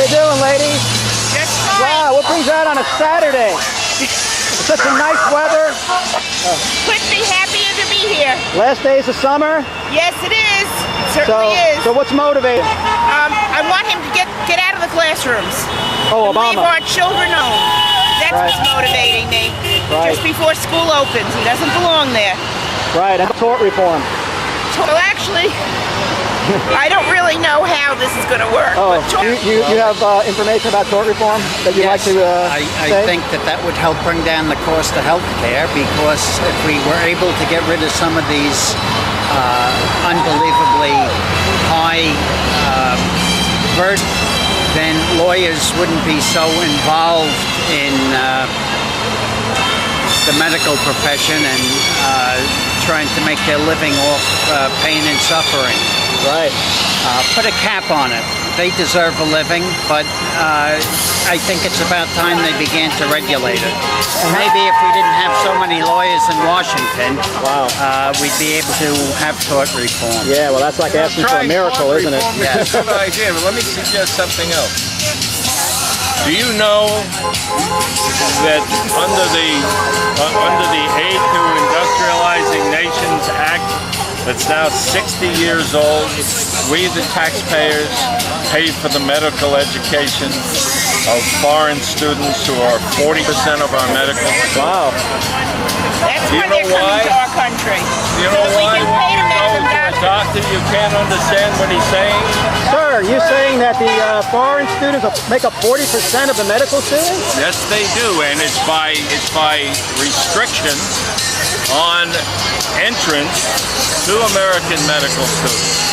you doing, ladies? Just fine. Wow, what brings you out on a Saturday? Such a nice weather. Couldn't be happier to be here. Last days of summer. Yes, it is. It certainly is. So what's motivating? I want him to get out of the classrooms. Oh, And leave Obama. our children home. That's Right. what's motivating me. Right. Just before school opens. He doesn't belong there. Right, and tort reform. Well, actually, I don't really know how this is going to work. Oh, but you have information about tort reform that you'd like to I say? think that would help bring down the cost of health care, because if we were able to get rid of some of these unbelievably high burden, then lawyers wouldn't be so involved in the medical profession and trying to make their living off pain and suffering. Right. Put a cap on it. They deserve a living, but I think it's about time they began to regulate it. Maybe if we didn't have so many lawyers in Washington, we'd be able to have tort reform. Yeah, well, that's like asking for a miracle, isn't it? It's a good idea, but let me suggest something else. Do you know that under the Aid to Industrializing Nations Act, that's now 60 years old, we the taxpayers pay for the medical education of foreign students who are 40% of our medical. Wow. that's Do you why know they're coming why? to our country. Do you know So why we can when pay you to make go them to a doctor you can't understand what he's saying? Sir, you're saying that the foreign students make up 40% of the medical students? Yes, they do, and it's by restriction on entrance to American medical students.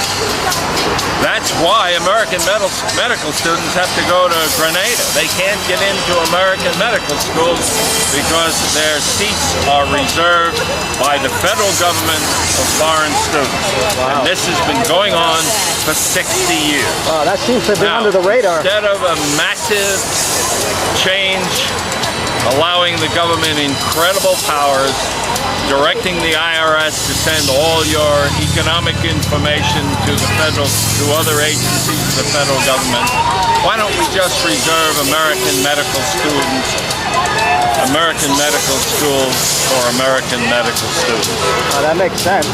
That's why American medical students have to go to Grenada. They can't get into American medical schools because their seats are reserved by the federal government for foreign students. Wow. And this has been going on for 60 years. Wow, that seems to have been Now, under the radar. instead of a massive change, allowing the government incredible powers, directing the IRS to send all your economic information to other agencies of the federal government, why don't we just reserve American medical schools for American medical students? Oh, that makes sense.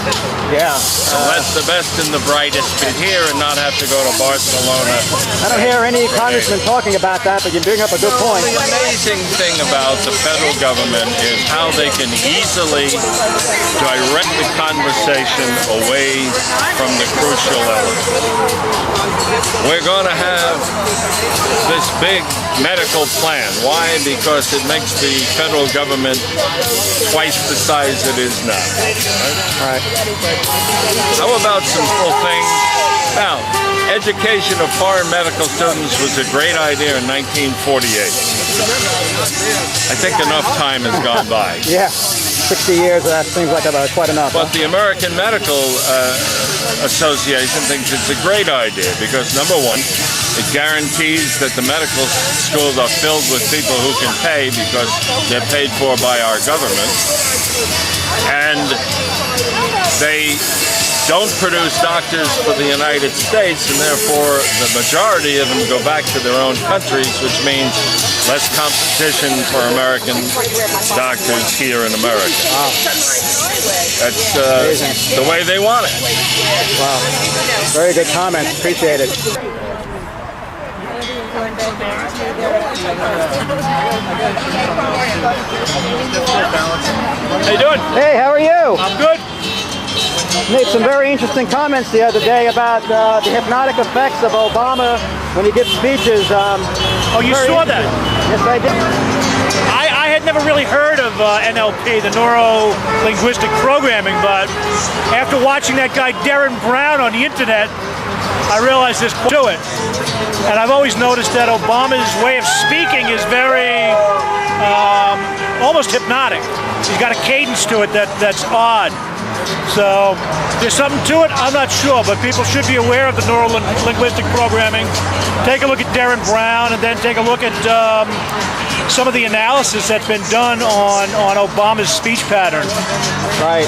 Yeah. So let the best and the brightest be here and not have to go to Barcelona. I don't hear any congressmen talking about that, but you bring up a good point. The amazing thing about the federal government is how they can easily direct the conversation away from the crucial element. We're going to have this big medical plan. Why? Because it makes the federal government twice the size it is now. Right. How about some little things? Now, education of foreign medical students was a great idea in 1948. I think enough time has gone by. Yeah. 60 years, that seems like about quite enough. But the American Medical Association thinks it's a great idea because, number one, it guarantees that the medical schools are filled with people who can pay because they're paid for by our government. And they don't produce doctors for the United States, and therefore the majority of them go back to their own countries, which means less competition for American doctors here in America. Wow. That's the way they want it. Wow. Very good comments. Appreciate it. How you doing? Hey, how are you? I'm good. Made some very interesting comments the other day about the hypnotic effects of Obama when he gives speeches. Oh, you very saw that? Yes, I did. I had never really heard of NLP, the neuro-linguistic programming, but after watching that guy Darren Brown on the internet, I realized there's more to it. And I've always noticed that Obama's way of speaking is very almost hypnotic. He's got a cadence to it that's odd. So there's something to it. I'm not sure, but people should be aware of the neuro-linguistic programming. Take a look at Darren Brown, and then take a look at some of the analysis that's been done on Obama's speech pattern. Right.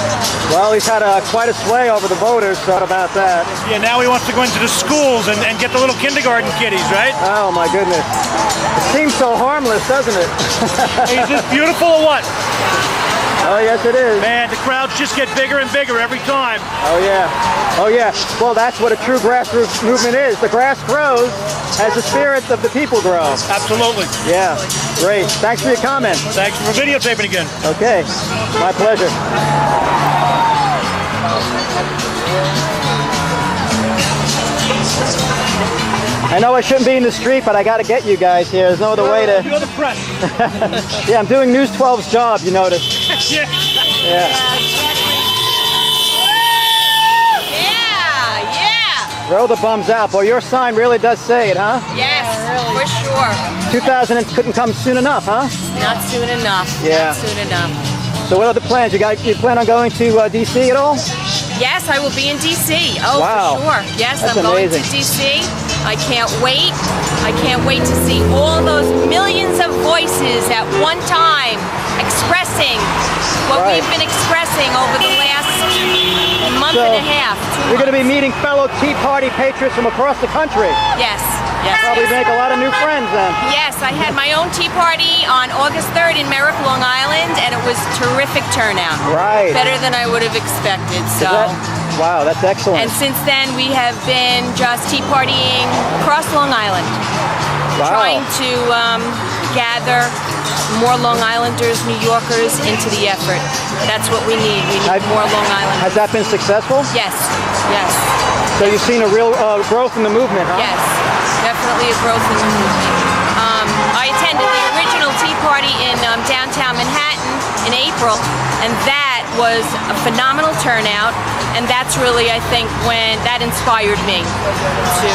Well, he's had quite a sway over the voters, so what about that? Yeah, now he wants to go into the schools and get the little kindergarten kiddies, right? Oh, my goodness. It seems so harmless, doesn't it? Is this beautiful or what? Oh, yes, it is. Man, the crowds just get bigger and bigger every time. Oh, yeah. Oh, yeah. Well, that's what a true grassroots movement is. The grass grows as the spirit of the people grow. Absolutely. Yeah. Great. Thanks for your comment. Thanks for videotaping again. Okay. My pleasure. I know I shouldn't be in the street, but I got to get you guys here. There's no other way to... You're the press. Yeah, I'm doing News 12's job, you notice. Yeah. Yeah. Yeah. Throw the bums out. Boy, your sign really does say it, huh? Yes, for sure. 2000 couldn't come soon enough, huh? Not soon enough. Yeah. Not soon enough. So what are the plans? You plan on going to D.C. at all? Yes, I will be in D.C. Oh, Wow. for sure. Yes, That's I'm going to amazing. D.C. I can't wait. I can't wait to see all those millions of voices at one time expressing what Right. we've been expressing over the last month So, and a half. You're going to be meeting fellow Tea Party patriots from across the country. Yes. Yes. Probably make a lot of new friends then. Yes, I had my own tea party on August 3rd in Merrick, Long Island, and it was terrific turnout. Right. Better than I would have expected. So. Wow, that's excellent. And since then, we have been just tea partying across Long Island, trying to gather more Long Islanders, New Yorkers into the effort. That's what we need. We need more Long Islanders. Has that been successful? Yes, yes. So you've seen a real growth in the movement, huh? Yes, definitely a growth in the movement. I attended the original tea party in downtown Manhattan in April, and that was a phenomenal turnout. And that's really, I think, when that inspired me to,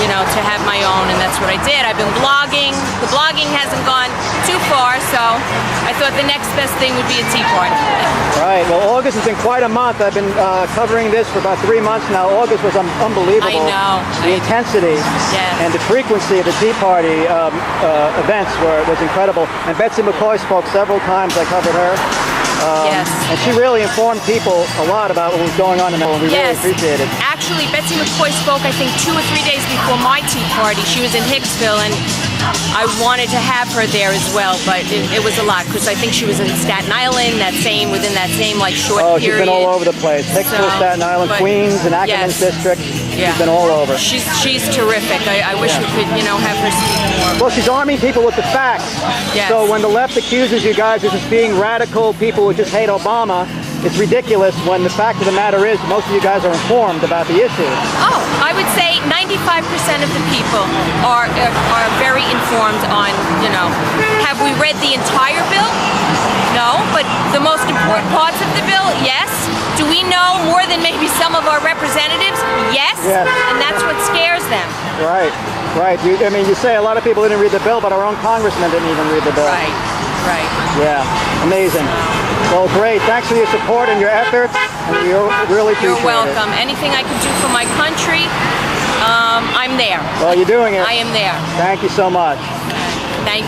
to have my own, and that's what I did. I've been blogging. The blogging hasn't gone too far, so I thought the next best thing would be a tea party. Right. Well, August has been quite a month. I've been covering this for about 3 months now. August was unbelievable. I know. The intensity and the frequency of the Tea Party events was incredible. And Betsy McCoy spoke several times. I covered her. Yes. And she really informed people a lot about what was going on in the world. We really appreciate it. Actually, Betsy McCoy spoke, I think, 2 or 3 days before my tea party. She was in Hicksville, and I wanted to have her there as well, but it was a lot because I think she was in Staten Island, within that same short period. Oh, she's been all over the place. Hicksville, Staten Island, Queens, and Ackerman's district. Yeah. She's been all over. She's terrific. I wish we could, have her speak more. Well, she's arming people with the facts. Yes. So when the left accuses you guys of just being radical people who just hate Obama, it's ridiculous when the fact of the matter is most of you guys are informed about the issue. Oh, I would say 95% of the people are very informed on, have we read the entire bill? No, but the most important parts of the bill, yes. Do we know more than maybe some of our representatives? Yes. And that's what scares them. Right. You say a lot of people didn't read the bill, but our own congressman didn't even read the bill. Right. Yeah, amazing. Well, great. Thanks for your support and your efforts. And we really appreciate it. You're welcome. Anything I can do for my country, I'm there. Well, you're doing it. I am there. Thank you so much. Thank you.